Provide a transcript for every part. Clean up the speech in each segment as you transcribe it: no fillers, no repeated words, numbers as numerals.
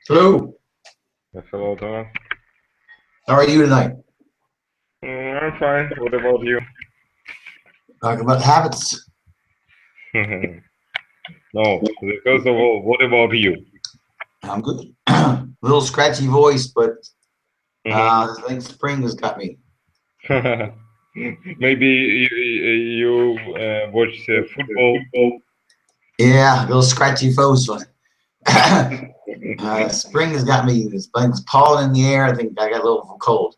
Hello. Yes, hello, Thomas. How are you tonight? I'm fine. What about you? Talk about habits. No, first of all, what about you? I'm good. Little scratchy voice, but Mhm. I think spring has got me. Maybe you watch football. Yeah, little scratchy voice. Spring has got me. There's pollen in the air. I think I got a little cold,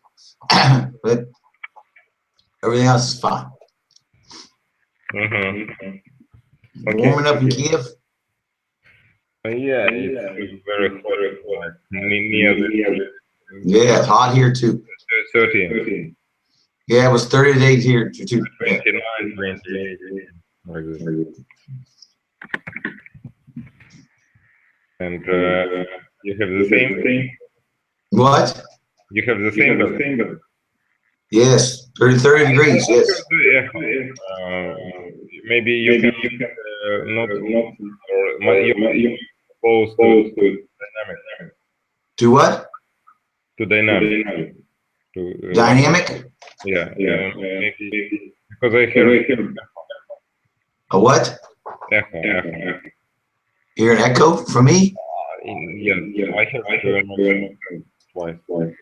but everything else is fine. Mhm. Okay. Warming up in Kiev. Yeah, it's very hot, like near the Yeah, it's hot here too. 30, Yeah, it was 30 days here too. Yeah. 29, 28, like this. And you have the same. What? You have the same weather. Yes, 30 degrees. Yes. Yeah. Maybe you can not or you close dynamic Do what? to dynamic to Dynamic? yeah, maybe because I hear A what? echo. Hear an echo from me? Yes, I heard twice.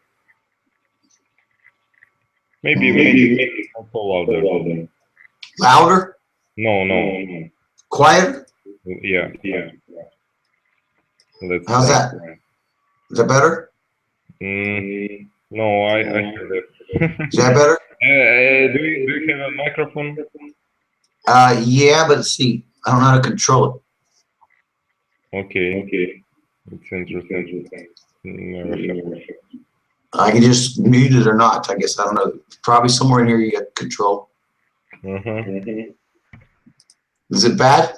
Maybe not so louder. Louder? No. Quieter? Yeah. Let's How's try. that? Is that better? No, I heard it. Is that better? Do you have a microphone? Yeah, but see, I don't know how to control Okay, it's interesting. Never heard. it. I can just mute it or not. I guess I don't know. Probably somewhere in here you got control. Is it bad?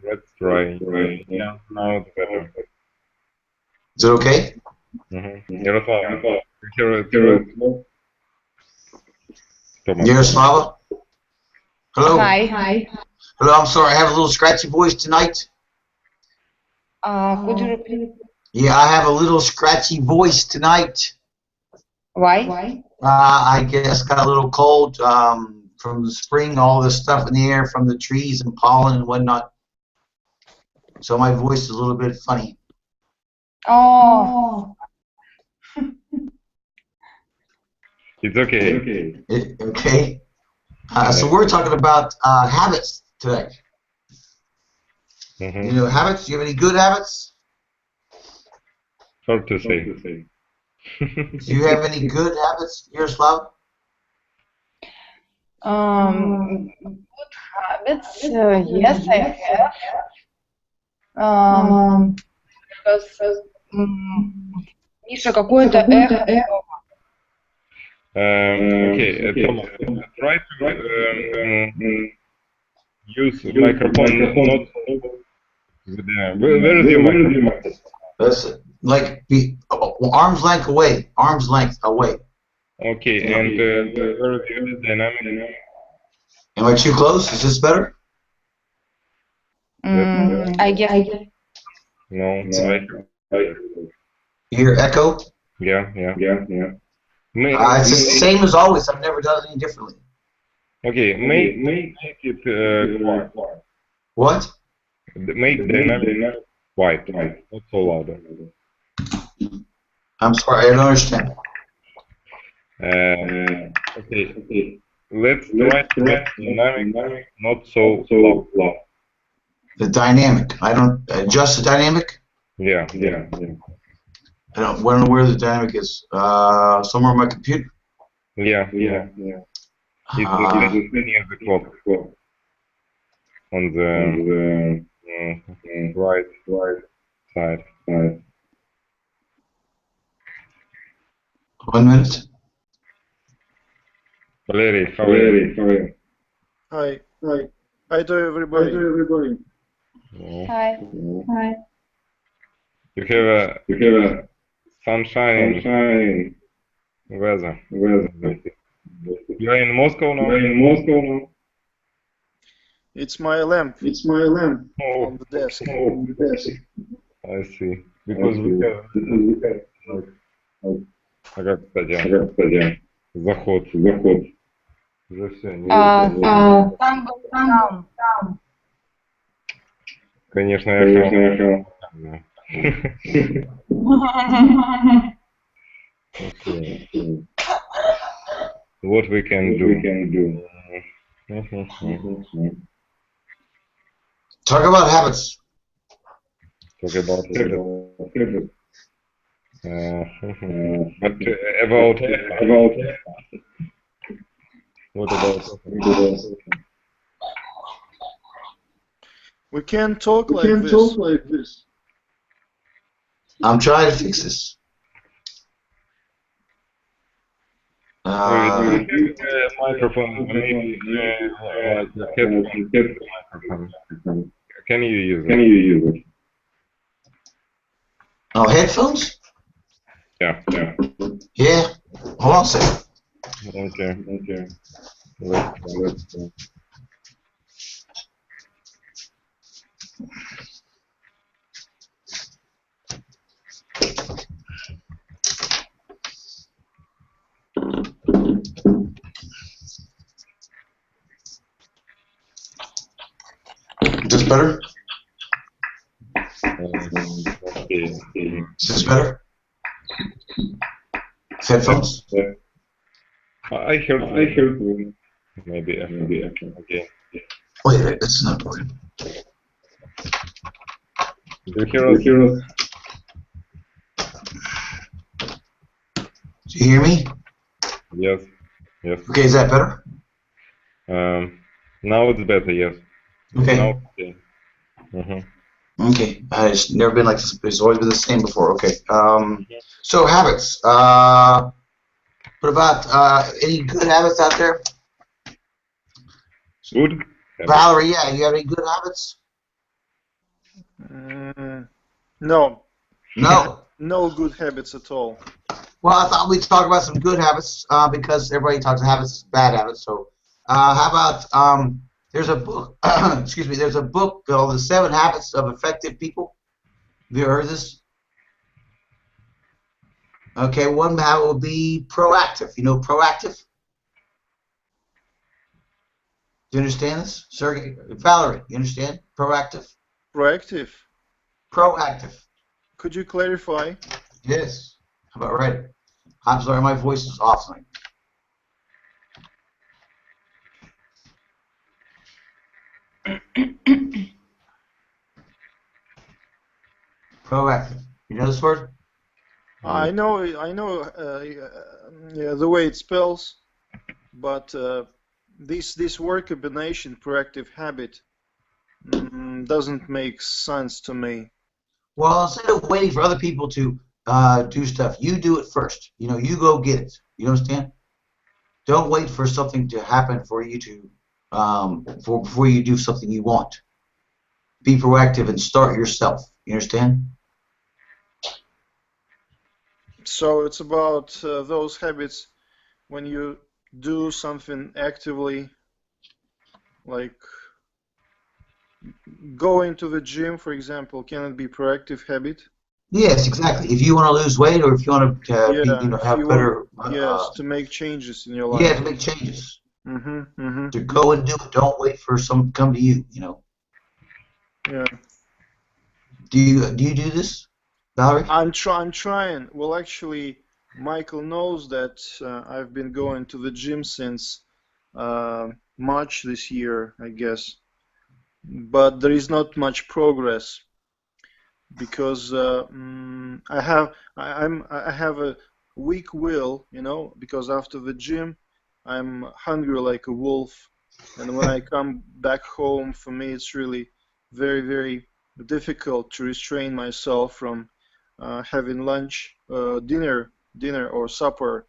Let's try. Yeah, now it's better. Is it okay? Yaroslav, you hear it well? Thomas. Yaroslava? Hello? Hi. Hello, I'm sorry. I have a little scratchy voice tonight. Could you repeat Yeah, I have a little scratchy voice tonight. why? I guess got a little cold from the spring, all the stuff in the air from the trees and pollen and whatnot. So my voice is a little bit funny. Oh, It's okay. Okay. So we're talking about habits today. You know, habits. Do you have any good habits? Hard to say. Do you have any good habits, Yaroslav? good habits. Yes, I have. Because Миша, какое-то эхо. Okay, Thomas, try to use microphone not where is your microphone? That's like arm's length away. Arm's length away. Okay, and where is your dynamic? Am I too close? Is this better? I guess. No, You hear echo? yeah. It's the same as always. I've never done it any differently. Okay, make it quiet. What? Make dynamic quiet, not so loud. I'm sorry, I don't understand. Okay, let's try to make dynamic not so loud. The dynamic. I don't adjust the dynamic. Yeah. I don't know where the dynamic is. Somewhere on my computer. Yeah. It's the setting of the clock on the right side. 1 minute. Valery, how are you? Hi. Hi to everybody. Hi. You have a sunshine weather. You are in Moscow now? It's my lamp Oh, on the desk. I see. Because we have, ага, кстати, заход. Уже все, не Там был там. Конечно, я да. Okay. What we can do? Talk about habits. Talk about habits. But about what about We can't talk like this. I'm trying to fix this. do you have a microphone? Maybe like a headphone microphone. Can you use it? Oh, headphones? Yeah. Yeah. Hold on a second. Okay. Let's Is this better? okay. Is this better? Headphones? I heard maybe okay. Wait, this is not working. Do you hear us? Do you hear me? Yes. Okay, is that better? Now it's better, yes. Okay. Now okay. Okay. It's never been like this. It's always been the same before. Okay. So habits. What about any good habits out there? Good? Valerie, yeah, you have any good habits? No. No. No good habits at all. Well, I thought we'd talk about some good habits because everybody talks habits as bad habits. So, how about there's a book. Excuse me. There's a book called The 7 Habits of Effective People. Have you heard of this? Okay, one habit would be proactive. You know proactive? Do you understand this, Sergey? Valerie, you understand? Proactive? Proactive. Proactive. Could you clarify? Yes. How about right? I'm sorry, my voice is off tonight. Proactive. You know this word? I know the way it spells, but this word combination, proactive habit, doesn't make sense to me. Well, instead of waiting for other people to do stuff, you do it first. You know, you go get it. You understand? Don't wait for something to happen for you to before you do something you want. Be proactive and start yourself. You understand? So it's about those habits when you do something actively, like going to the gym, for example. Can it be proactive habit? Yes, exactly. If you want to lose weight, or if you want to, be, have better. Yes, to make changes in your life. Yeah, to make changes. Mm-hmm. To go and do it. Don't wait for someone to come to you. You know. Yeah. Do you do this, Valerie? I'm trying. Well, actually, Michael knows that I've been going to the gym since March this year, I guess. But there is not much progress because I have a weak will, because after the gym I'm hungry like a wolf, and when I come back home, for me it's really very, very difficult to restrain myself from having lunch, dinner or supper,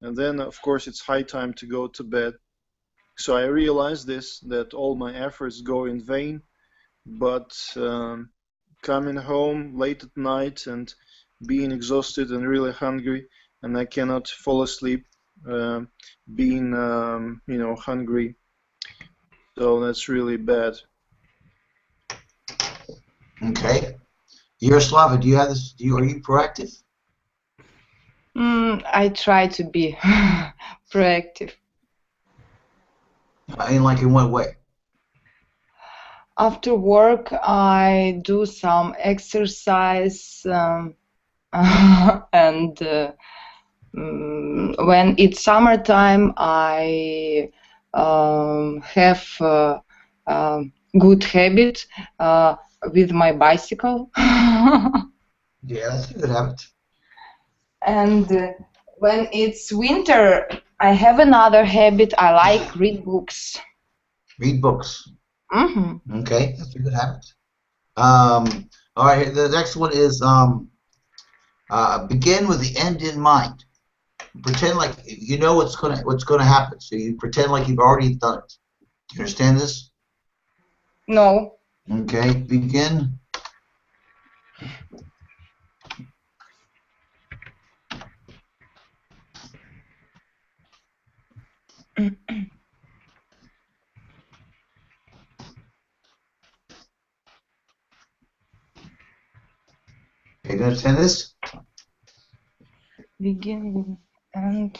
and then of course it's high time to go to bed. So I realized that all my efforts go in vain, but coming home late at night and being exhausted and really hungry, and I cannot fall asleep being hungry, so that's really bad. Okay. Yaroslava, do you have this? Are you proactive? I try to be proactive. In what way? After work, I do some exercise, and when it's summertime, I have good habit with my bicycle. Yeah, that's a good habit. And when it's winter, I have another habit. I like read books. Read books. Mm-hmm. Okay, that's a good habit. All right, the next one is begin with the end in mind. Pretend like you know what's gonna happen. So you pretend like you've already done it. Do you understand this? No. Okay, begin. Okay, you understand this? Begin with end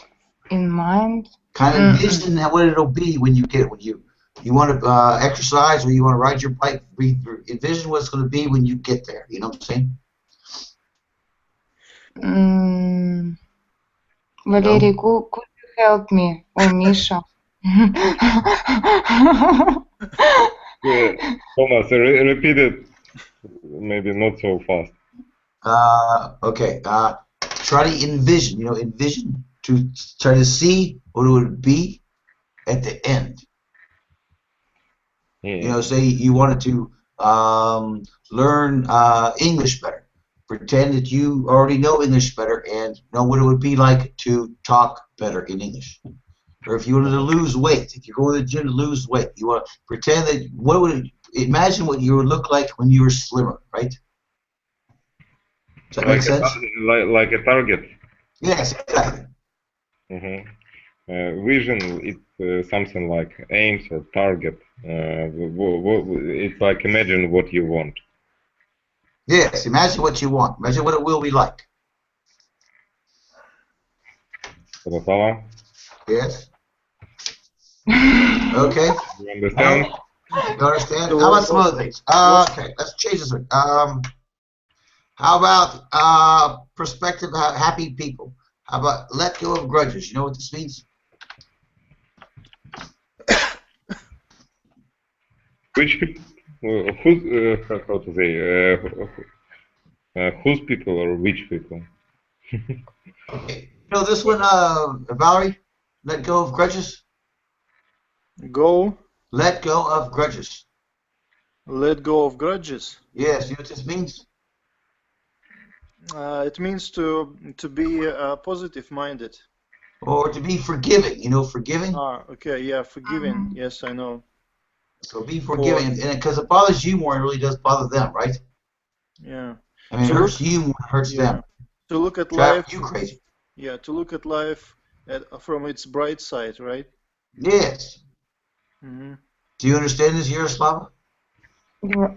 in mind. Kind of envision what it'll be when you get it. When you want to exercise or you want to ride your bike, envision what it's going to be when you get there. You know what I'm saying? Valery, could you help me? Or Misha? Thomas, repeat it. Maybe not so fast. Okay. Try to envision. You know, envision to try to see what it would be at the end. Yeah. You know, say you wanted to learn English better. Pretend that you already know English better and know what it would be like to talk better in English. Or if you wanted to lose weight, if you go to the gym to lose weight, you want to pretend that imagine what you would look like when you were slimmer, right? Does that make sense? Like a target. Yes, exactly. Vision, it's something like aims or target. It's like imagine what you want. Yes, imagine what you want. Imagine what it will be like. Yaroslava? Yes. Okay. You understand? You understand? How about some other things? Okay, let's change this one. How about perspective, happy people? How about let go of grudges? You know what this means? Which people? Who's how to say? Whose people or which people? Okay. You know this one, Valerie? Let go of grudges? Go. Let go of grudges. Let go of grudges. Yes, you know what this means? It means to be positive-minded. Or to be forgiving, you know, forgiving? Okay, yeah, forgiving. Yes, I know. So be forgiving, and because it bothers you more, it really does bother them, right? Yeah. I mean, it hurts you more, it hurts them. To look at Drive life. you crazy. Yeah, to look at life from its bright side, right? Yes. Mm-hmm. Do you understand this, Yaroslava?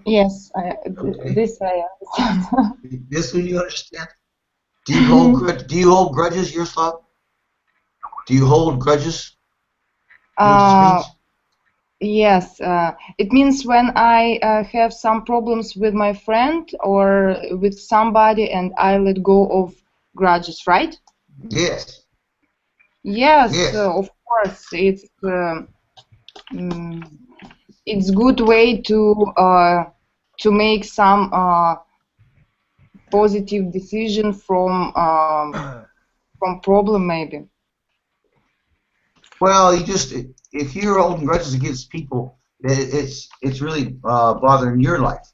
Yes, Okay. this I understand. This one you understand? Do you hold grudges, Yaroslava? Do you hold grudges? You know what this means? Yes, it means when I have some problems with my friend or with somebody and I let go of grudges, right? Yes. Yes, Yes. of course. It's good way to make some positive decision from problem maybe. Well, if you're holding grudges against people, it's really bothering your life,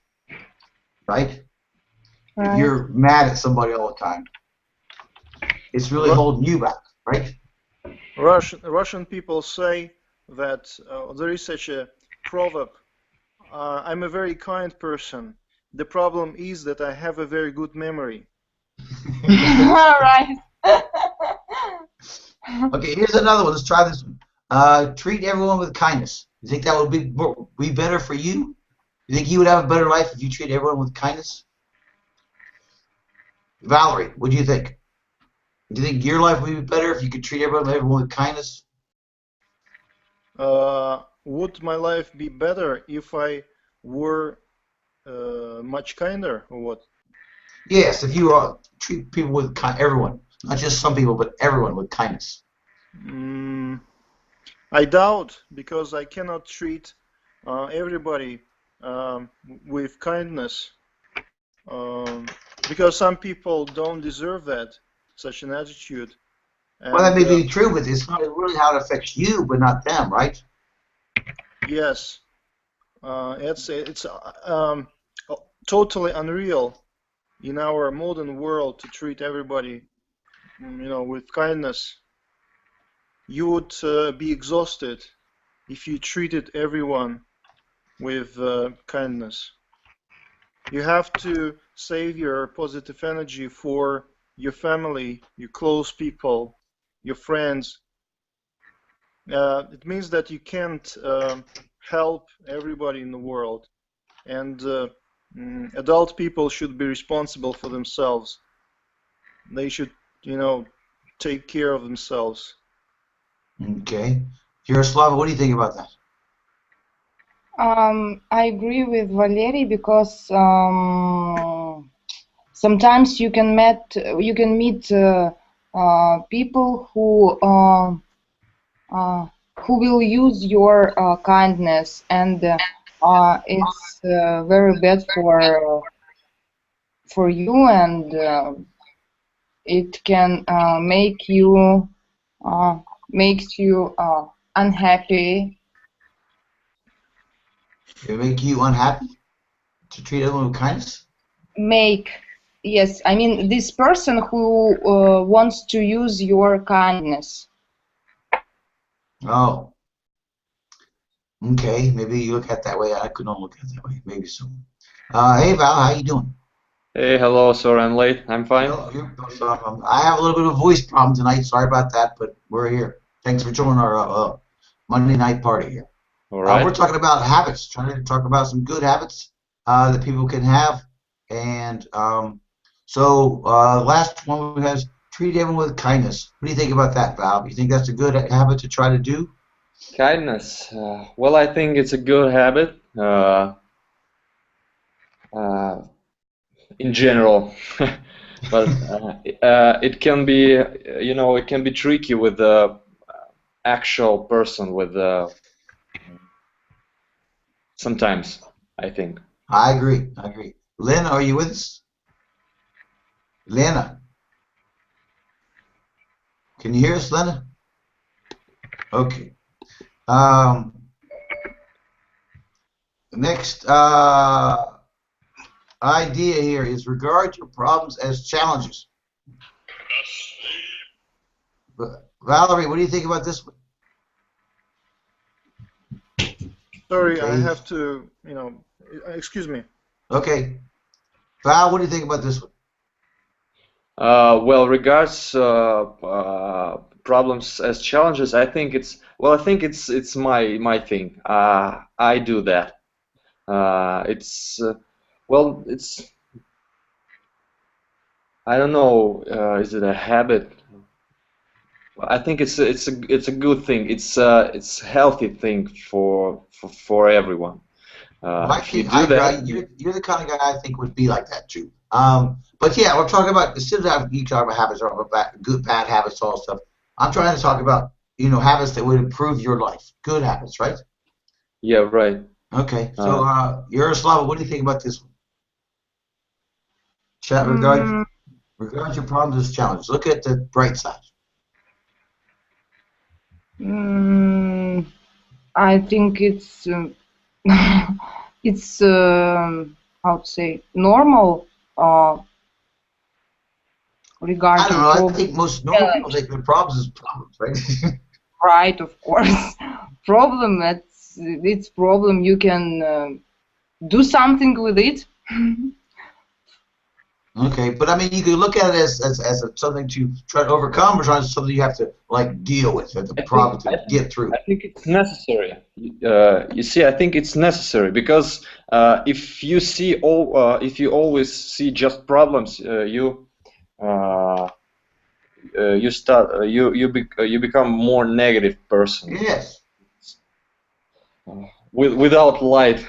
right? If you're mad at somebody all the time, it's really holding you back, right? Russian people say that there is such a proverb. I'm a very kind person. The problem is that I have a very good memory. Right. Okay, here's another one. Let's try this one. Treat everyone with kindness. You think that would be better for you? You think you would have a better life if you treat everyone with kindness? Valerie, what do you think? Do you think your life would be better if you could treat everyone with kindness? Would my life be better if I were much kinder, or what? Yes, if you treat people with everyone, not just some people, but everyone with kindness. Mm, I doubt, because I cannot treat everybody with kindness, because some people don't deserve that, such an attitude. Well, that may And be true, but it's not really how it affects you, but not them, right? yes, it's totally unreal in our modern world to treat everybody, with kindness. You would be exhausted if you treated everyone with kindness. You have to save your positive energy for your family, your close people, your friends. It means that you can't help everybody in the world, and adult people should be responsible for themselves. They should, take care of themselves. Okay. Yaroslava, what do you think about that? I agree with Valery because sometimes you can meet people who will use your kindness, and it's very bad for you, and it can makes you unhappy. It make you unhappy to treat everyone with kindness? Yes, I mean this person who wants to use your kindness. Oh, okay. Maybe you look at it that way. I could not look at it that way. Maybe so. Hey, Val, how you doing? Hey, hello, sorry I'm late. I'm fine. I have a little bit of a voice problem tonight. Sorry about that, but we're here. Thanks for joining our Monday night party here. All right. We're talking about habits, trying to talk about some good habits that people can have. And so last one has treat everyone with kindness. What do you think about that, Val? You think that's a good habit to try to do? Kindness. Well, I think it's a good habit in general, but it can be, it can be tricky with the actual person. With sometimes, I think. I agree. Lena, are you with us? Lena, can you hear us, Lena? Okay. Next idea here is regard your problems as challenges. Valerie, what do you think about this one? Sorry, Okay. I have to, excuse me. Okay. Val, what do you think about this one? Well, regards problems as challenges, I think it's my thing. I do that. I don't know. Is it a habit? I think it's a good thing. It's a healthy thing for everyone. If you do that, you're the kind of guy I think would be like that too. But yeah, we're talking about instead of you talking about habits or about good, bad habits, all stuff. I'm trying to talk about habits that would improve your life, good habits, right? Yeah, right. Okay, so Yaroslava, what do you think about this one? Chat regard your problems as challenges. Look at the bright side. I think it's it's how to say normal regarding. I don't know. I think most normal people think their problems is problems, right? Right, of course. Problem. It's problem. You can do something with it. Okay, but I mean, you could look at it as something to try to overcome, or something you have to like deal with, the problem to get through. I think it's necessary. You see, I think it's necessary because if you always see just problems, you you become more negative person Yes. without light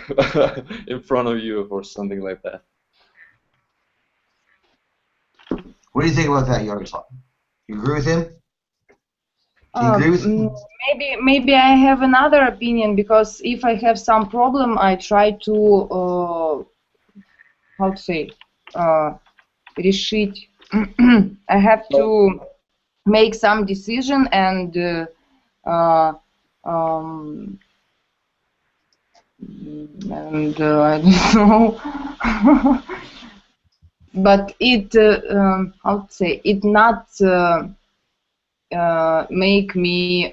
in front of you or something like that. What do you think about that, Yaroslav? You agree with him? Do you agree with him? Maybe I have another opinion, because if I have some problem, I try to how to say решить. I have to make some decision, and I don't know. But it how to say, it not make me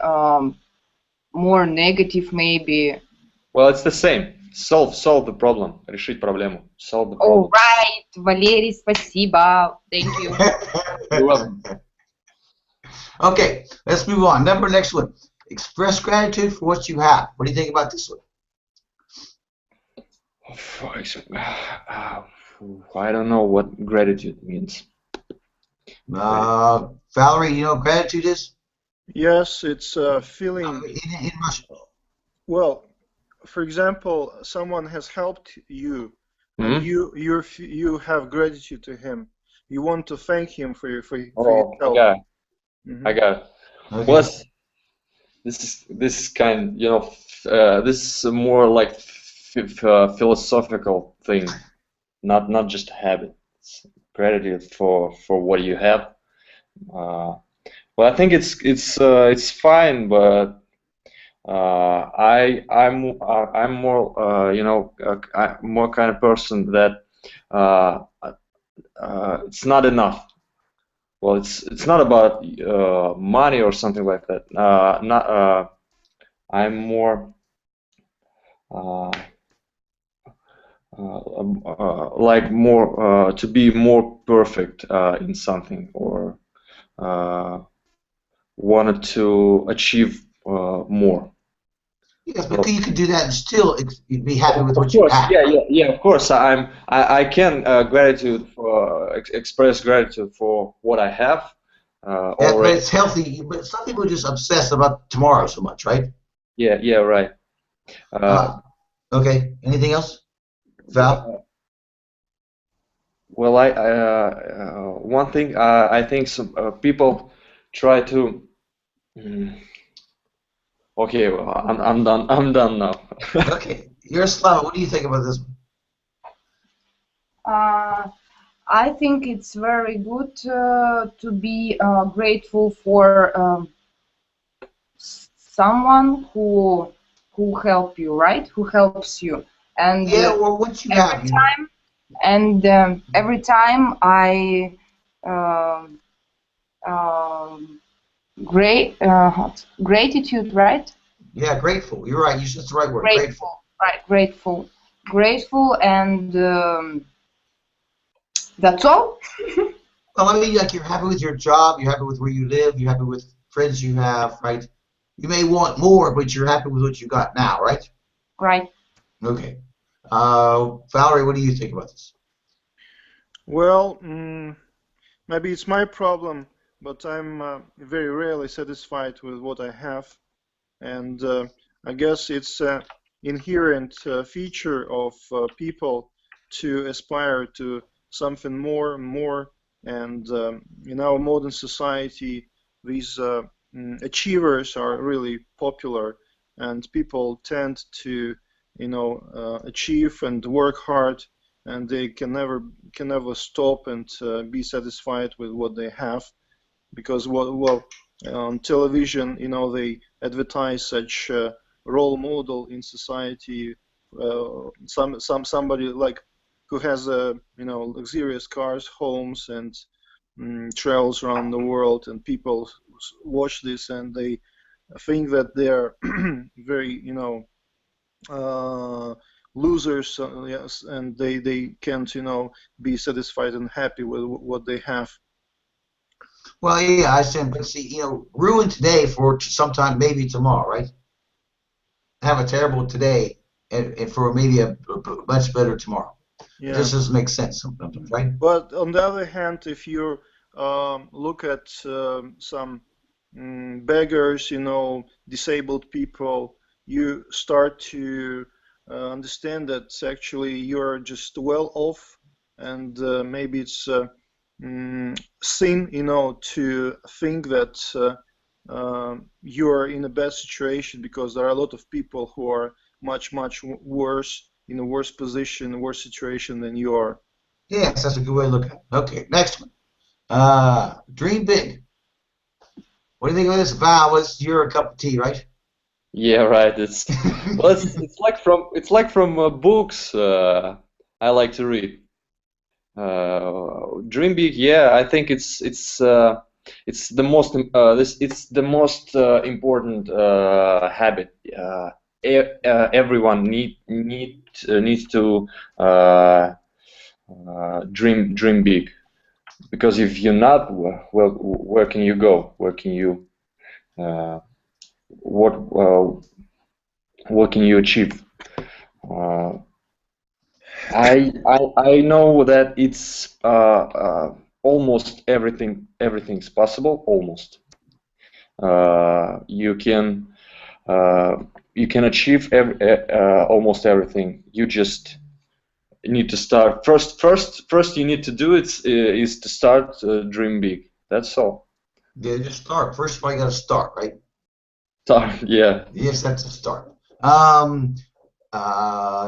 more negative, maybe. Well, it's the same. Solve the problem. Решить проблему. Solve the problem. All right, Валерий, спасибо. Thank you. You're welcome. Okay, let's move on. Next one. Express gratitude for what you have. What do you think about this one? I don't know what gratitude means. Valerie, you know what gratitude is? Yes, it's a feeling. In Russian. Well, for example, someone has helped you, and you have gratitude to him. You want to thank him for your help. I got it. I got it. Okay. Well, this is kind, this is a more like philosophical thing, not just a habit. It's gratitude for what you have. Well, I think it's fine, but I'm more more kind of person that it's not enough. Well, it's not about money or something like that. I'm more like more to be more perfect in something, or wanted to achieve more. Yes, but you could do that and still be happy with what you have. Yeah. Of course, I can express gratitude for what I have. But it's healthy. But some people just obsess about tomorrow so much, right? Yeah, right. Okay. Anything else, Val? Well, one thing I think some people try to. Okay, well, I'm done. I'm done now. Okay, Yaroslava, what do you think about this one? I think it's very good to be grateful for someone who help you, right? Who helps you, and Well, what you have. Every time I gratitude, right? Yeah, grateful. You're right. You said the right word. Grateful. Right, grateful, and that's all. Well, I mean, like, you're happy with your job, you're happy with where you live, you're happy with friends you have, right? You may want more, but you're happy with what you got now, right? Right. Okay. Valerie, what do you think about this? Well, maybe it's my problem, but I'm very rarely satisfied with what I have, and I guess it's an inherent feature of people to aspire to something more and more. And in our modern society, these achievers are really popular, and people tend to, achieve and work hard, and they can never stop and be satisfied with what they have, because on television, they advertise such role model in society, somebody like who has luxurious cars, homes, and travels around the world, and people watch this and they think that they're very losers, yes, and they can't be satisfied and happy with what they have. Well, yeah, I said, but see, ruin today for sometime maybe tomorrow, right? Have a terrible today and for maybe a much better tomorrow. Yeah. This doesn't make sense sometimes, right? But on the other hand, if you're look at some beggars, disabled people, you start to understand that actually you're just well off, and maybe it's sin, to think that you're in a bad situation, because there are a lot of people who are much, much worse, in a worse position, worse situation than you are. Yes, that's a good way to look at it. Okay, next one. Dream big. What do you think of this, Val? What's your cup of tea, right? Yeah, right. It's well, it's like from books I like to read. Dream big. Yeah, I think it's the most it's the most important habit. Everyone needs to dream big, because if you're not, well, where can you go? Where can you what what can you achieve? Uh, I know that it's almost everything's possible. Almost you can achieve almost everything. You just need to start first. You need to do it is to start dream big. That's all. Yeah, just start. First of all, you got to start, right? Start. Yeah. Yes, that's a start.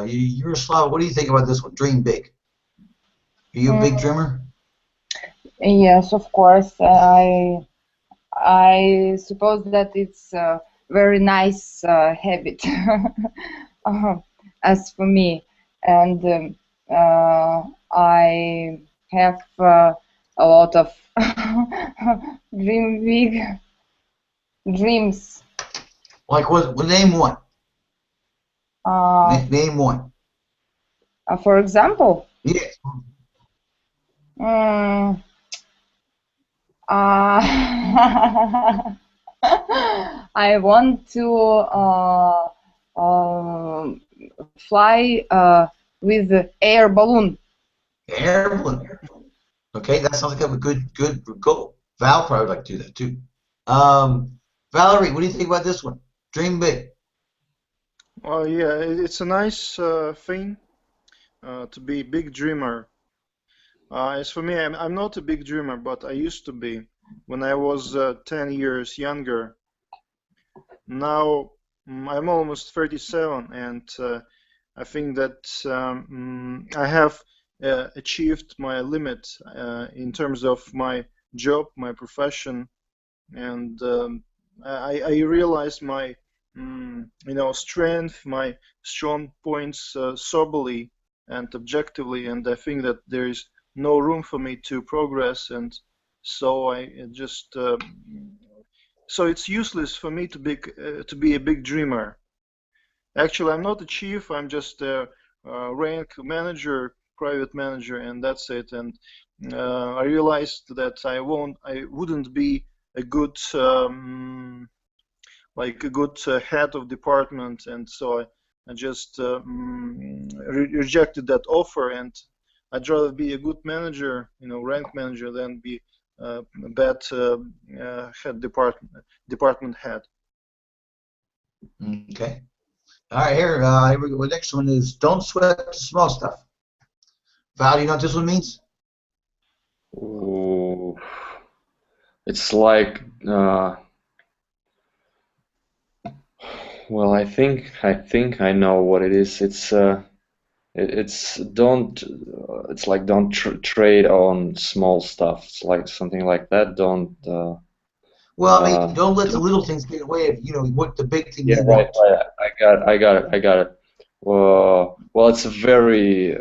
Yaroslav, what do you think about this one? Dream big. Are you a big dreamer? Yes, of course. I suppose that it's a very nice habit as for me, and I have a lot of big dreams. Like what? Name one. Name one. For example, Yes. I want to fly with the air balloon. Air balloon. Okay, that sounds like a good goal. Val probably would like to do that too. Valerie, what do you think about this one? Dream big. Well, yeah, it's a nice thing to be a big dreamer. As for me, I'm not a big dreamer, but I used to be when I was 10 years younger. Now I'm almost 37, and I think that I have achieved my limit in terms of my job, my profession, and I realized my strength, my strong points soberly and objectively, and I think that there is no room for me to progress, and so I just so it's useless for me to be a big dreamer. Actually, I'm not a chief. I'm just a rank manager, private manager, and that's it. And I realized that I wouldn't be a good like a good head of department, and so I just rejected that offer, and I'd rather be a good manager, rank manager, than be a bad head department head. Okay. All right, here we go. The next one is don't sweat the small stuff. Val, do you know what this one means? Ooh. It's like well, I think I know what it is. It's like don't trade on small stuff. It's like something like that. Don't. Well, I mean, don't let the little things get away of what the big thing Yeah, you right. want. I got it. Well, it's very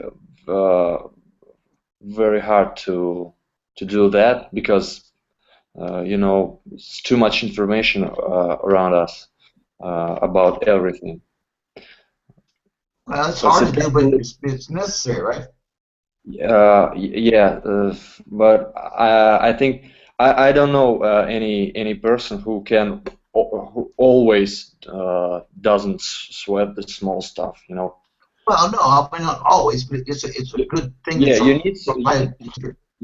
very hard to do that, because it's too much information around us about everything. Well, it's So hard to do, but it's necessary, right? yeah, but I think I don't know any person who who always doesn't sweat the small stuff. Well, no, I mean, not always, but it's a good thing. Yeah, to you need try.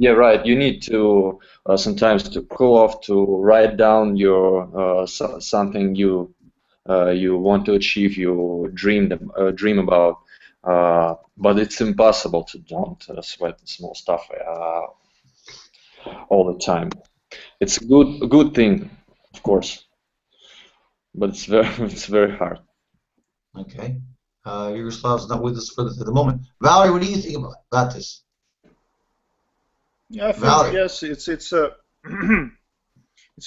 Yeah, right. You need to sometimes to cool off, to write down your something you want to achieve, you dream about. But it's impossible to don't sweat the small stuff all the time. It's a good thing, of course, but it's very it's very hard. Okay. Yaroslav's not with us for the moment. Valerie, what do you think about this? Yeah, I think Valerie. yes, it's it's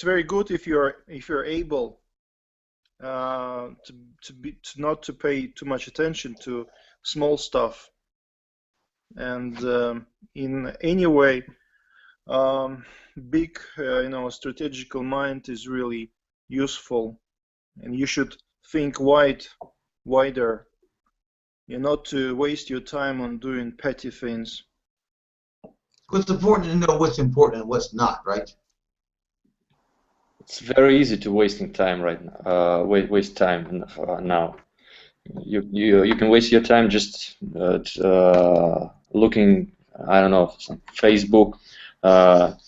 very good if you're able to not to pay too much attention to small stuff, and in any way, big strategical mind is really useful, and you should think wider, not to waste your time on doing petty things. It's important to know what's important and what's not, right? It's very easy to wasting time right now. Waste time now. You can waste your time just looking, I don't know, some Facebook,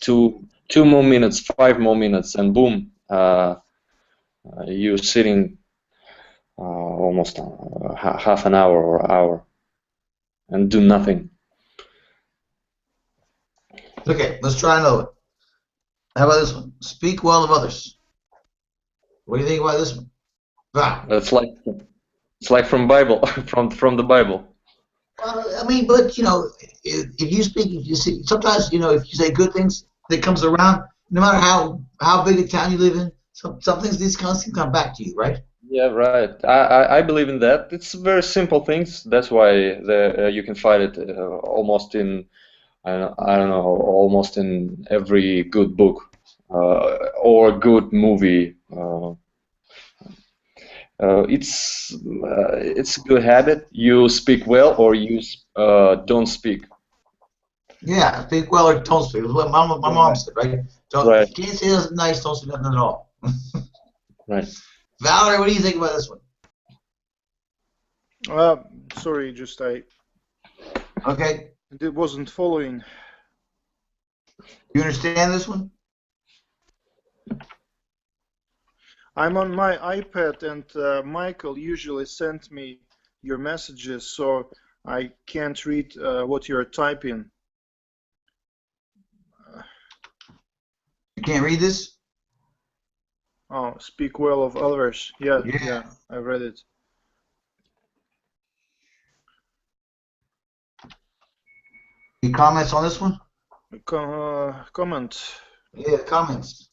2 more minutes, 5 more minutes, and boom, you're sitting almost half an hour or hour and do nothing. Okay, let's try another one. How about this one? Speak well of others. What do you think about this one? Val. It's like from Bible, from the Bible. I mean, but if you speak, if you see, sometimes if you say good things, that comes around. No matter how big a town you live in, some things these constantly come back to you, right? Yeah, right. I believe in that. It's very simple things. That's why you can find it almost in I don't know, almost in every good book or good movie. It's a good habit. You speak well or you don't speak. Yeah, speak well or don't speak. What my mom said, right? Right. Can't say nothing nice, don't say nothing at all. Right. Valerie, what do you think about this one? Sorry, just I Okay, wasn't following. you understand this one? I'm on my iPad, and Michael usually sends me your messages, so I can't read what you're typing. You can't read this? Oh, speak well of others. Yeah, I read it. Any comments on this one? Comment. Yeah, comments.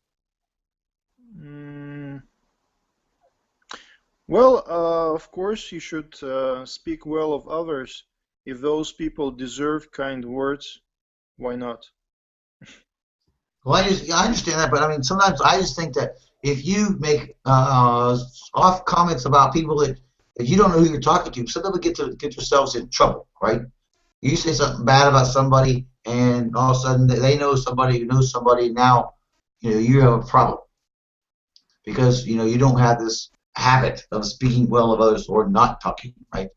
Well, of course, you should speak well of others. If those people deserve kind words, why not? Well, I understand that, but I mean, sometimes I just think that if you make off comments about people that you don't know who you're talking to, sometimes we get yourselves in trouble, right? You say something bad about somebody, and all of a sudden they know somebody who knows somebody. Now, you have a problem because you don't have this habit of speaking well of others or not talking, right?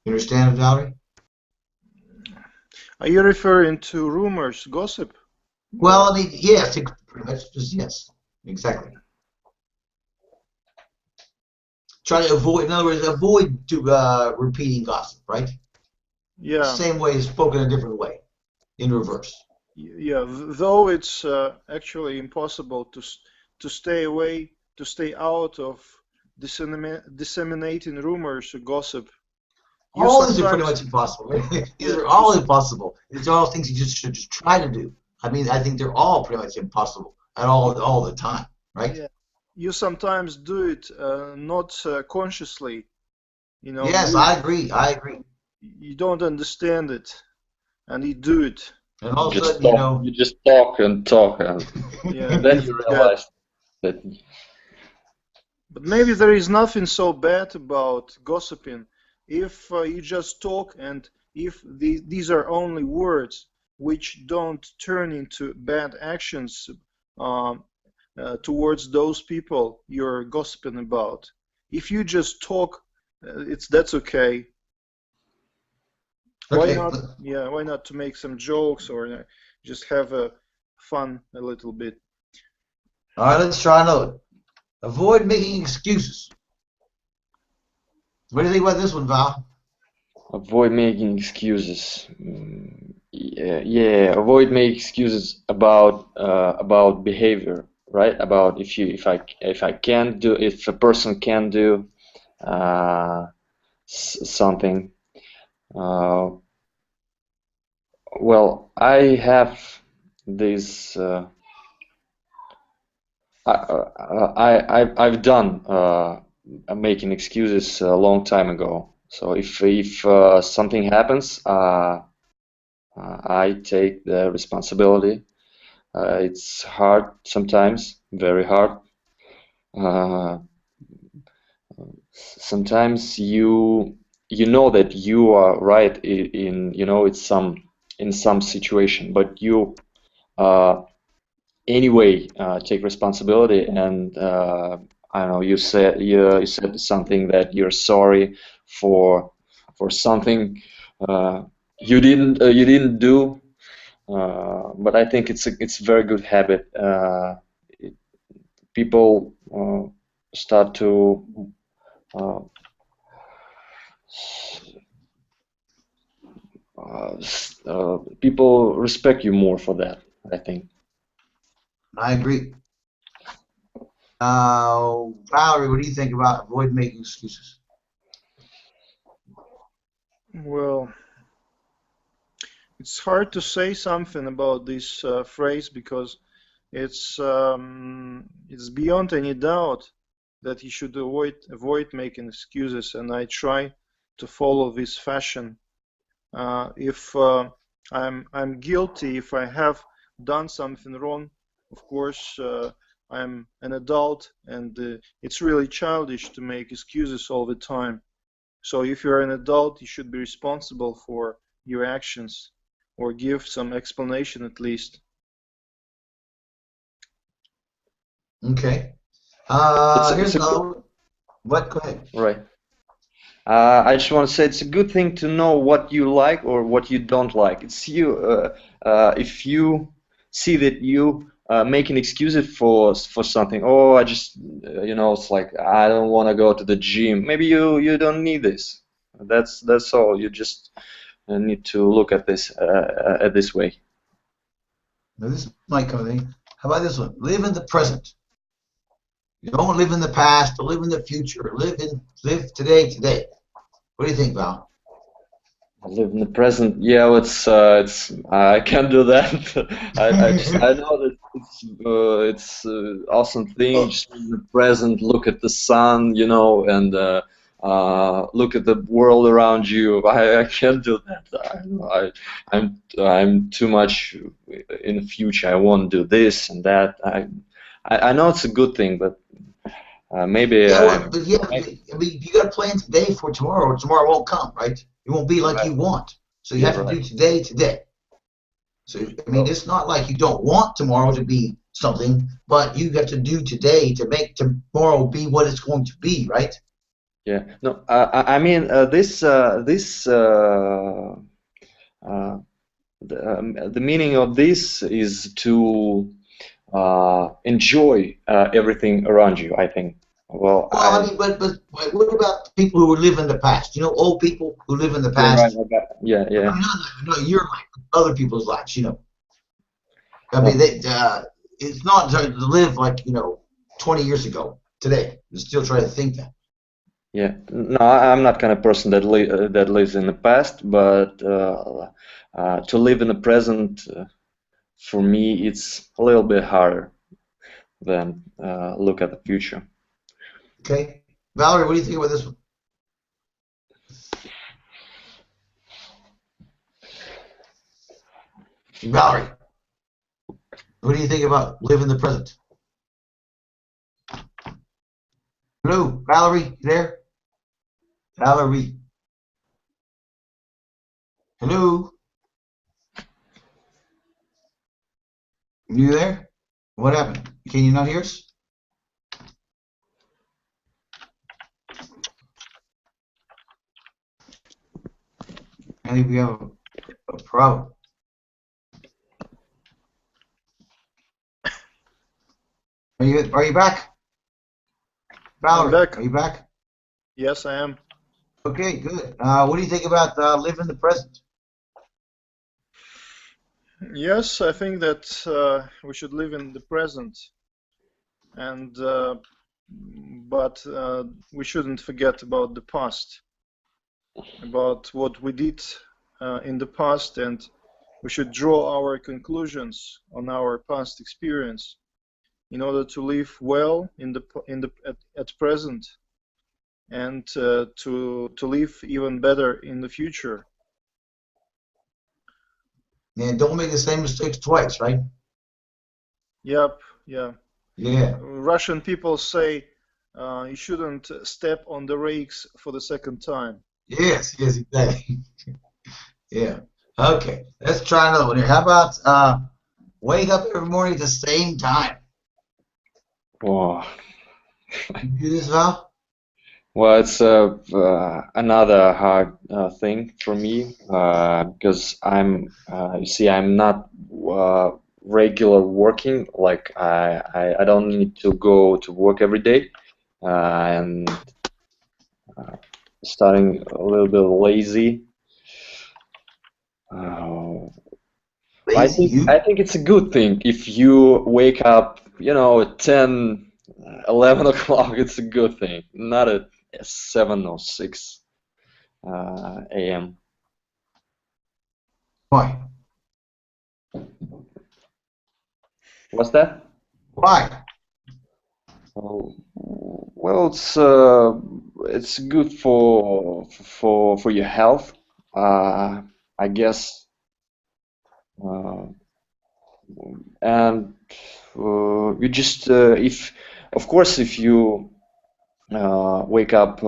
You understand, Valerie? Are you referring to rumors, gossip? Well, I mean, yes, pretty much just yes, exactly. Try to avoid, in other words, avoid repeating gossip, right? Yeah. Same way, spoken a different way, in reverse. Yeah, though it's actually impossible to stay away, to stay out of disseminating rumors or gossip. All these are pretty much impossible. Right? These are all impossible. These are all things you should just try to do. I mean, I think they're all pretty much impossible at all the time, right? Yeah. You sometimes do it not consciously. Yes, I agree. You don't understand it, and you do it. And all of a sudden, you just talk and talk, and yeah, then you realize that. But maybe there is nothing so bad about gossiping if you just talk, and if these are only words which don't turn into bad actions towards those people you're gossiping about. If you just talk, that's okay. Why Okay. not? Yeah, why not to make some jokes or just have a fun a little bit. All right, let's try another one. Avoid making excuses. What do you think about this one, Val? Avoid making excuses. Yeah. Avoid making excuses about behavior, right? About if I can't do, if a person can do uh, something. Uh, well, I have this. I've done making excuses a long time ago. So if something happens, I take the responsibility. It's hard sometimes, very hard. Uh, Sometimes you know that you are right in it's in some situation, but you anyway take responsibility and I don't know, you said something that you're sorry for something you didn't do, but I think it's a very good habit. People start to uh, people respect you more for that, I think. I agree. Valerie, what do you think about avoid making excuses? Well, it's hard to say something about this phrase because it's beyond any doubt that you should avoid making excuses, and I try to follow this fashion. If I'm guilty, if I have done something wrong, of course I'm an adult, and it's really childish to make excuses all the time. So if you're an adult, you should be responsible for your actions or give some explanation at least. Okay. Here's It's a good, another one. What? Go ahead. right. I just want to say it's a good thing to know what you like or what you don't like. It's you. If you see that you making excuses for something, oh, I just it's like I don't want to go to the gym. Maybe you don't need this. That's all. You just need to look at this way. Now, this might come in. How about this one? Live in the present. You don't live in the past or live in the future. Live today. What do you think, Val? I live in the present. Yeah, it's I can't do that. I know that it's awesome thing. Just live in the present, look at the sun, and look at the world around you. I can't do that. I'm too much in the future. I want to do this and that. I know it's a good thing, but maybe Yeah, well, but yeah, I mean, you got to plan today for tomorrow, or tomorrow won't come, right? It won't be like you want. So you have to right. do today. So, I mean, it's not like you don't want tomorrow to be something, but you have to do today to make tomorrow be what it's going to be, right? Yeah. No, I mean the meaning of this is to enjoy everything around you, I think. Well, Well, I mean, but what about people who live in the past? You know, old people who live in the yeah, right. past. Yeah, I yeah. mean, not your life, other people's lives. You know, I mean, Well, it's not to live like 20 years ago. Today, you still try to think that. yeah. No, I'm not kind of person that lives in the past, but to live in the present, for me, it's a little bit harder than look at the future. Okay, Valerie, what do you think about this one? Valerie, what do you think about live in the present? Hello, Valerie, you there? Valerie, hello, you there? What happened? Can you not hear us? I think we have a problem. Are you back? Valerie, back. are you back? Yes, I am. Okay, good. What do you think about living the present? Yes, I think that we should live in the present, and but we shouldn't forget about the past, about what we did in the past, and we should draw our conclusions on our past experience in order to live well at present, and to live even better in the future. And don't make the same mistakes twice, right? Yep, yeah. Yeah. Russian people say you shouldn't step on the rakes for the second time. Yes, exactly. Yeah. Okay, let's try another one here. How about wake up every morning at the same time? Wow. You do this, Val? Well, it's another hard thing for me because you see, I'm not regular working. Like I don't need to go to work every day, and starting a little bit lazy. Lazy you? I think it's a good thing if you wake up, at 10, 11 o'clock. It's a good thing, not at 7 or 6 a.m. Why? What's that? Why? Oh, well, it's good for your health, I guess, uh, and you just if of course if you wake up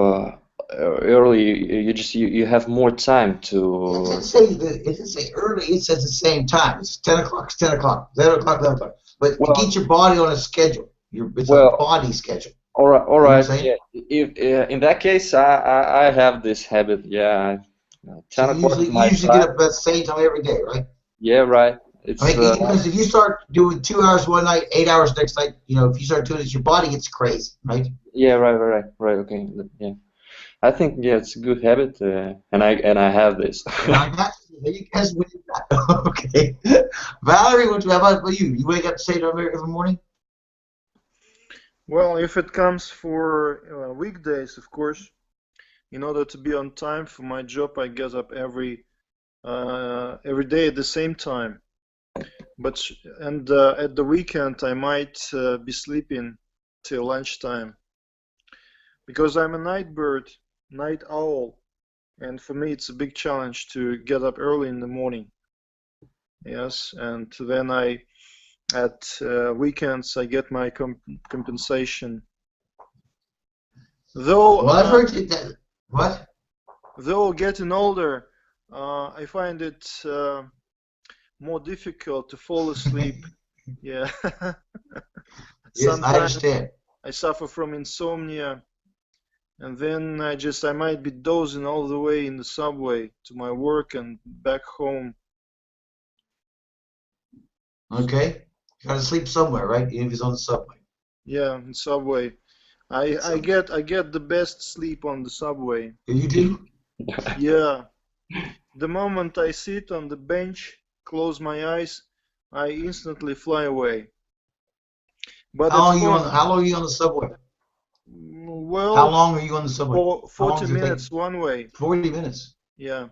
early, you have more time It to. didn't say it didn't say early. It says the same time. It's 10 o'clock. It's 10 o'clock. 11 o'clock. 11 o'clock. But to Well, get your body on a schedule, it's a well, body schedule. all right, all You know what I'm right. saying? Yeah, if in that case, I have this habit. Yeah, So 10 o'clock is you my usually get time. up at the same time every day, right? Yeah, right. I It's mean, because if you start doing 2 hours one night, 8 hours next night, if you start doing this, your body gets crazy, right? yeah, right. Okay, yeah. I think yeah, it's a good habit, and I have this. And I got you guys with that. Okay. Valerie, how about you? You wake up the same time every morning? Well, if it comes for weekdays, of course, in order to be on time for my job, I get up every day at the same time. But at the weekend, I might be sleeping till lunchtime because I'm a night bird, night owl, and for me it's a big challenge to get up early in the morning. Yes, and then at weekends I get my compensation. Though Well, I've heard that. What? though getting older, I find it more difficult to fall asleep. Yeah. Yes, I Sometimes understand. I suffer from insomnia, and then I might be dozing all the way in the subway to my work and back home. Okay. You gotta sleep somewhere, right? Even if it's on the subway. Yeah, in subway. I get the best sleep on the subway. You do? Yeah. The moment I sit on the bench, close my eyes, I instantly fly away. But How at home, long are you on the subway? How well, long are you on the subway? for How long 40 does it take? minutes one way. 40 minutes. Yeah.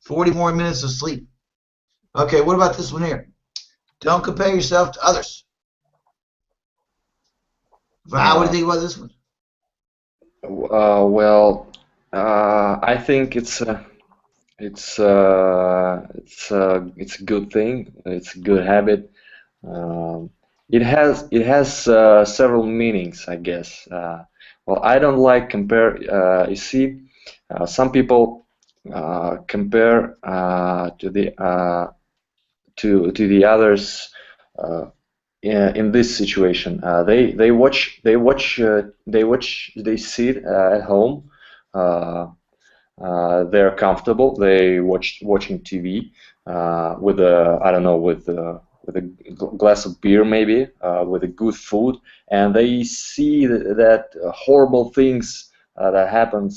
40 more minutes of sleep. Okay, what about this one here? Don't compare yourself to others. Val, what do you think about this one? Well, I think it's a good thing. It's a good habit. Um, it has several meanings, I guess. Well, I don't like compare. You see, some people compare to the others in this situation. They sit at home, uh, they're comfortable. They watching TV with a, I don't know, with a glass of beer maybe, with a good food, and they see that horrible things that happen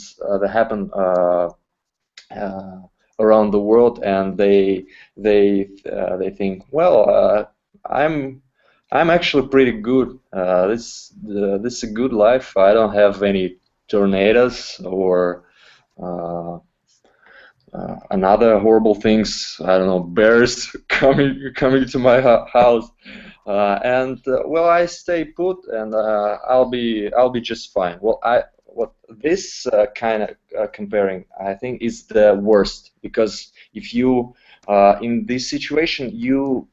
around the world, and they think, well, I'm actually pretty good. This is a good life. I don't have any tornadoes or uh, another horrible things. I don't know, bears coming to my house, and well, I stay put, and I'll be just fine. Well, what this kind of comparing, I think, is the worst, because if you in this situation you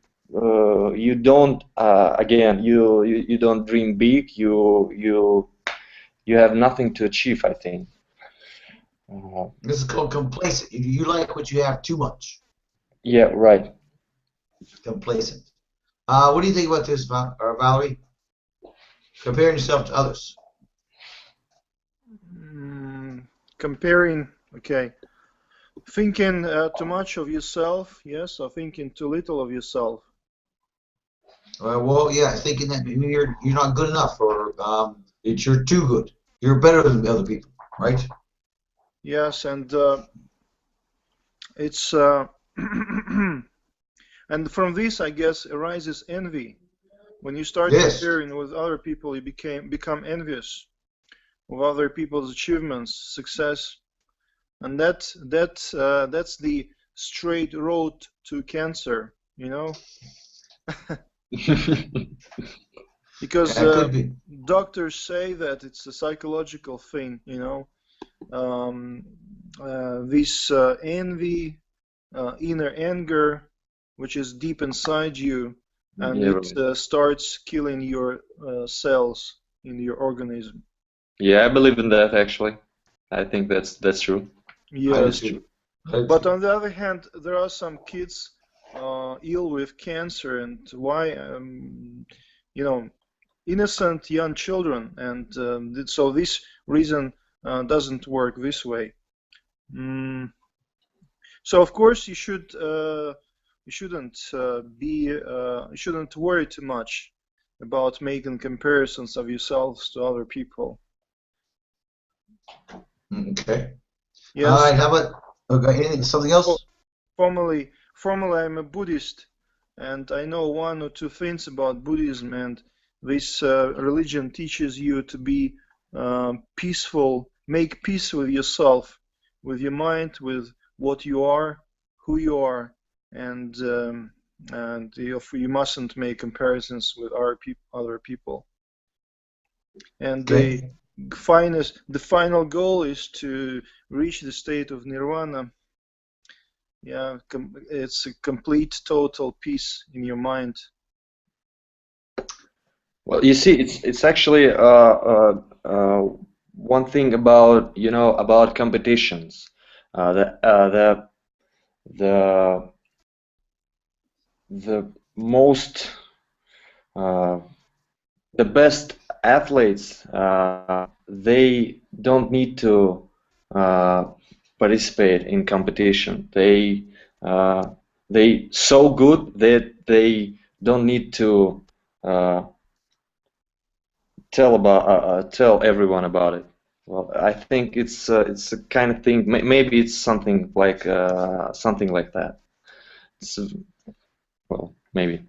don't again you don't dream big, you have nothing to achieve, I think. This is called complacent. You like what you have too much. Yeah, right. Complacent. What do you think about this, Valerie? Comparing yourself to others. Comparing, okay. Thinking too much of yourself, yes, or thinking too little of yourself. Well, yeah, thinking that maybe you're not good enough, or that you're too good. You're better than the other people, right? Yes, and it's and from this, I guess, arises envy. When you start Yes. comparing with other people, you become envious of other people's achievements, success, and that's the straight road to cancer, you know, because That could be. doctors say that it's a psychological thing, you know, this envy, inner anger, which is deep inside you, and Yeah, it starts killing your cells in your organism. yeah, I believe in that actually. I think that's true. I do Yes, too. I do but too. on the other hand, there are some kids ill with cancer, and why, you know, innocent young children, and so this reason doesn't work this way. Mm. So of course you shouldn't you shouldn't worry too much about making comparisons of yourselves to other people. Okay. All Yes, right. How about something else? formally I'm a Buddhist, and I know one or two things about Buddhism, and this religion teaches you to be peaceful, make peace with yourself, with your mind, with what you are, who you are, and you mustn't make comparisons with other people. And Okay. the final goal is to reach the state of nirvana. Yeah, it's a complete, total peace in your mind. Well, you see, it's actually one thing about, you know, about competitions. The the the most the best athletes, they don't need to participate in competition. Uh, they so good that they don't need to tell everyone about it. Well, I think it's a kind of thing. Maybe it's something like that. It's, well, maybe.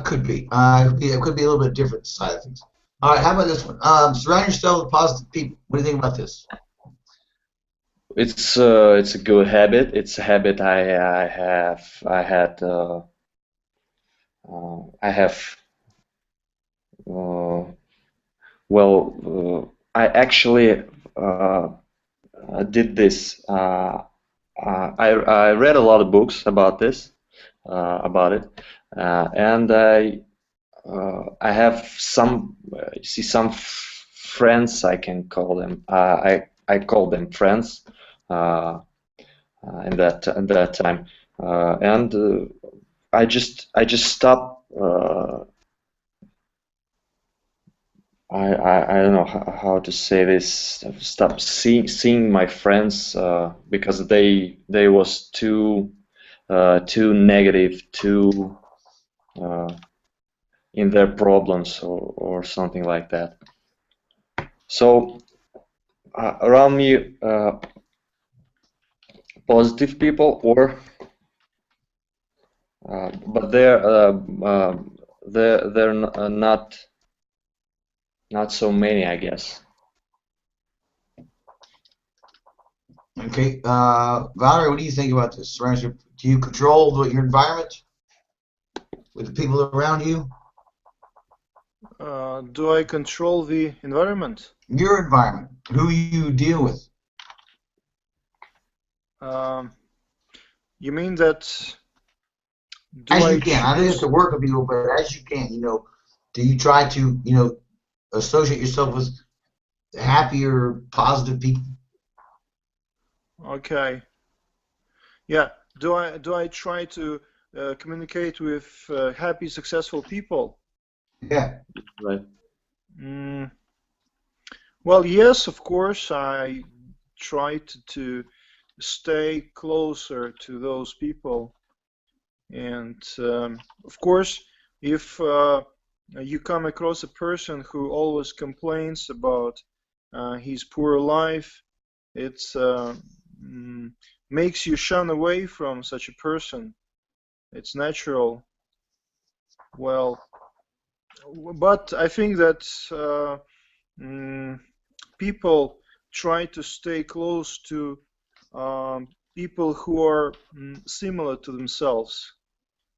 Could be. Yeah, it could be a little bit different side of things. All right. How about this one? Surround yourself with positive people. What do you think about this? It's a good habit. It's a habit I have. I have. Uh, I actually did this. I read a lot of books about this, about it, and I have some, you see, some friends, I can call them. I call them friends in that time, and I just stopped. I don't know how to say this. Stop seeing my friends because they was too negative, too in their problems or something like that. So around me, positive people, or but they're not so many, I guess. Okay, Valerie, what do you think about this? Do you control your environment with the people around you? Do I control the environment? Your environment, who you deal with. Um, you mean that do As I you can. I know you have choose? to work with people, but as you can, do you try to, associate yourself with happier, positive people? Okay. Yeah. Do I try to communicate with happy, successful people? Yeah. Right. Well, yes, of course. I try to stay closer to those people, and of course, if you come across a person who always complains about his poor life, it makes you shun away from such a person. It's natural. Well, but I think that people try to stay close to people who are similar to themselves,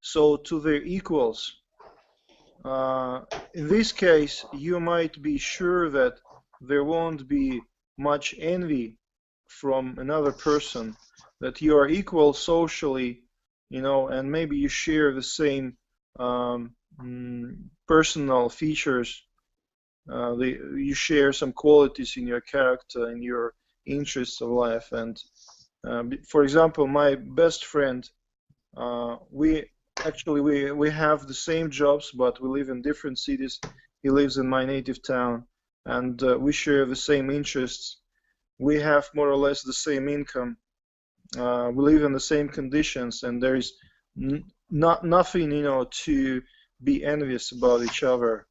so to their equals. In this case, you might be sure that there won't be much envy from another person, that you are equal socially, and maybe you share the same personal features. You share some qualities in your character, in your interests of life. And for example, my best friend, we have the same jobs, but we live in different cities. He lives in my native town, and we share the same interests. We have more or less the same income. We live in the same conditions, and there is nothing, to be envious about each other.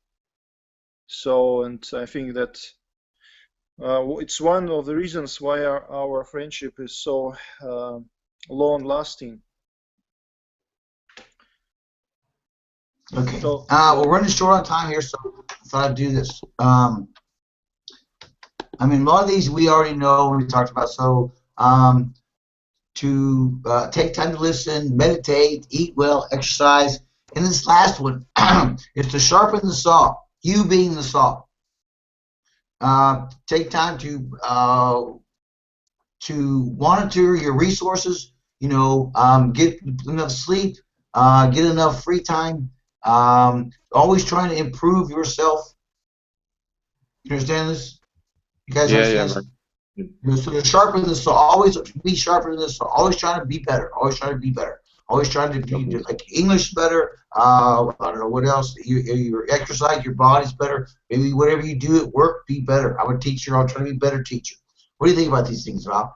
So, and I think that it's one of the reasons why our friendship is so long-lasting. Okay. So, we're running short on time here, so I thought I'd do this. A lot of these we already know, we talked about. So, to take time to listen, meditate, eat well, exercise. And this last one is to sharpen the saw, you being the saw. Take time to monitor your resources, get enough sleep, get enough free time, always trying to improve yourself. You understand this? You guys understand this? So to sharpen the saw, always be sharper than this. Always trying to be better. Always trying to be better. Always trying to be like English better. I don't know what else. Your exercise, your body's better. Maybe whatever you do at work, be better. I'm a teacher. I'm trying to be a better teacher. What do you think about these things, Rob?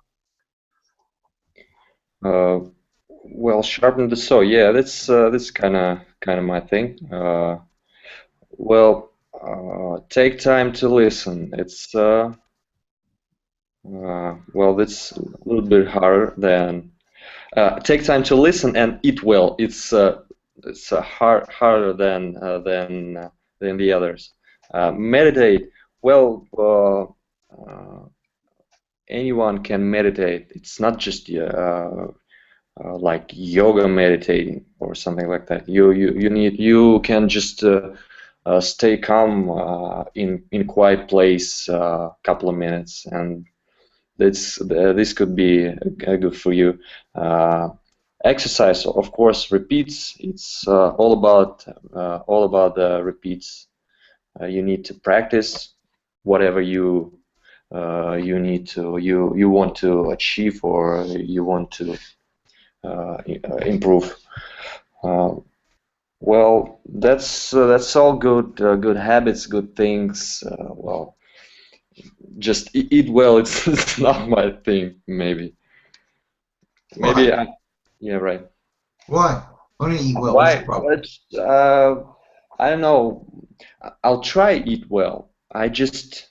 Well, sharpen the saw. Yeah, that's kind of my thing. Well, take time to listen. It's well, that's a little bit harder than take time to listen and eat well. It's harder than the others. Meditate. Well, anyone can meditate. It's not just like yoga meditating or something like that. You can just stay calm in quiet place a couple of minutes, and this could be good for you. Exercise, of course, repeats. It's all about the repeats. You need to practice whatever you want to achieve, or you want to improve. Well, that's all good, good habits, good things. Well, just eat well. It's not my thing. Maybe Why? yeah, right. Why? Why don't you eat well? What's the Why? problem? I don't know. I'll try eat well. I just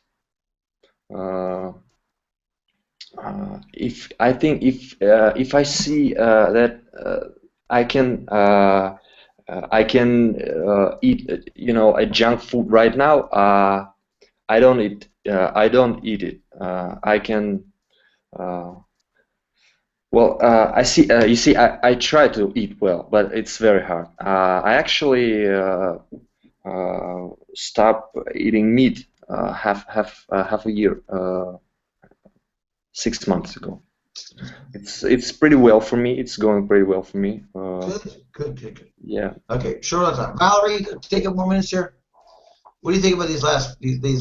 uh, if I think if I see that I can eat a junk food right now. I don't eat it. I can. Uh, well, I see. You see, I try to eat well, but it's very hard. I actually stopped eating meat half a year, 6 months ago. It's pretty well for me. It's going pretty well for me. Good. Yeah. Okay, short on time. Valerie, take a more minutes here. What do you think about these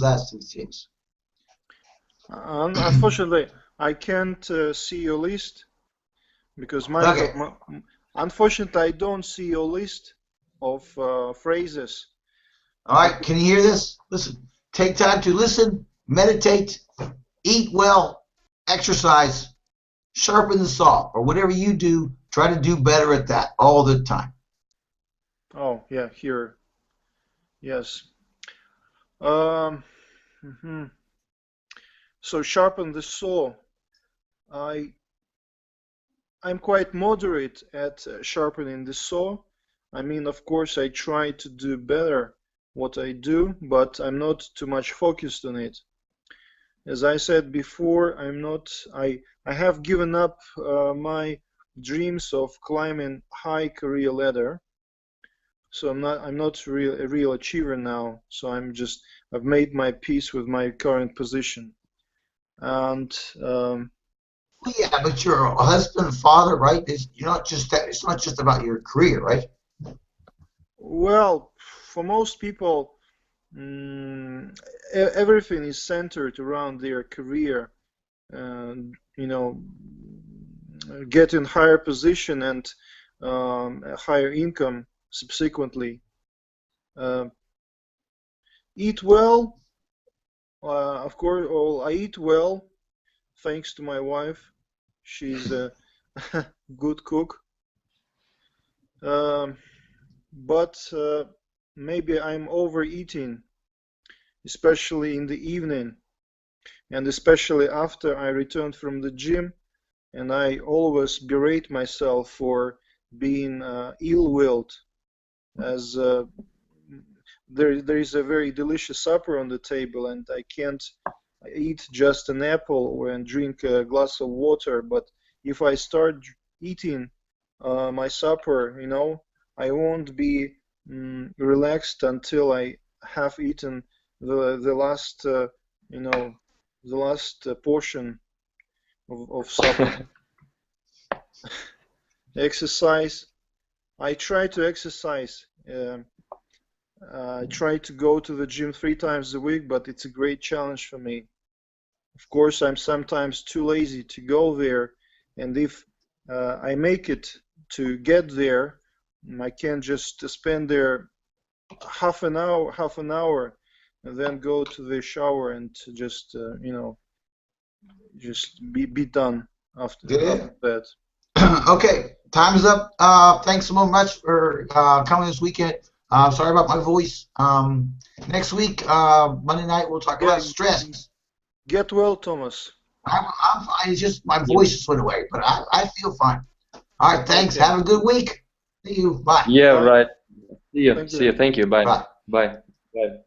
last two things? Unfortunately, I can't see your list because Okay. unfortunately, I don't see your list of phrases. All right, can you hear this? Listen, take time to listen, meditate, eat well, exercise, sharpen the saw, or whatever you do, try to do better at that all the time. Oh, yeah, here. Yes. Mhm. So sharpen the saw. I'm quite moderate at sharpening the saw. I mean, of course, I try to do better what I do, but I'm not too much focused on it. As I said before, I have given up my dreams of climbing high career ladder. So I'm not a real achiever now. So I've made my peace with my current position. And Well, yeah, but you're a husband, father, right? You're not just that. It's not just about your career, right? well, for most people, everything is centered around their career, and getting higher position and a higher income subsequently. Eat well, of course. Well, I eat well thanks to my wife. She's a good cook. But maybe I'm overeating, especially in the evening, and especially after I return from the gym, and I always berate myself for being ill-willed, as there is a very delicious supper on the table, and I can't eat just an apple and drink a glass of water. But if I start eating my supper, I won't be relaxed until I have eaten the last the last portion of supper. Exercise. I try to exercise. I try to go to the gym 3 times a week, but it's a great challenge for me. Of course, I'm sometimes too lazy to go there, and if I make it to get there, I can just spend there half an hour, and then go to the shower and just just be done after that. Okay, time's up. Thanks so much for coming this weekend. Sorry about my voice. Next week, Monday night, we'll talk about stress. Get well, Thomas. I'm fine. It's just my voice just went away, but I feel fine. All right, thanks. Okay. Have a good week. See you. Bye. Yeah, Bye. right. See you. See you. Thank you. Bye. Bye. Bye. Bye.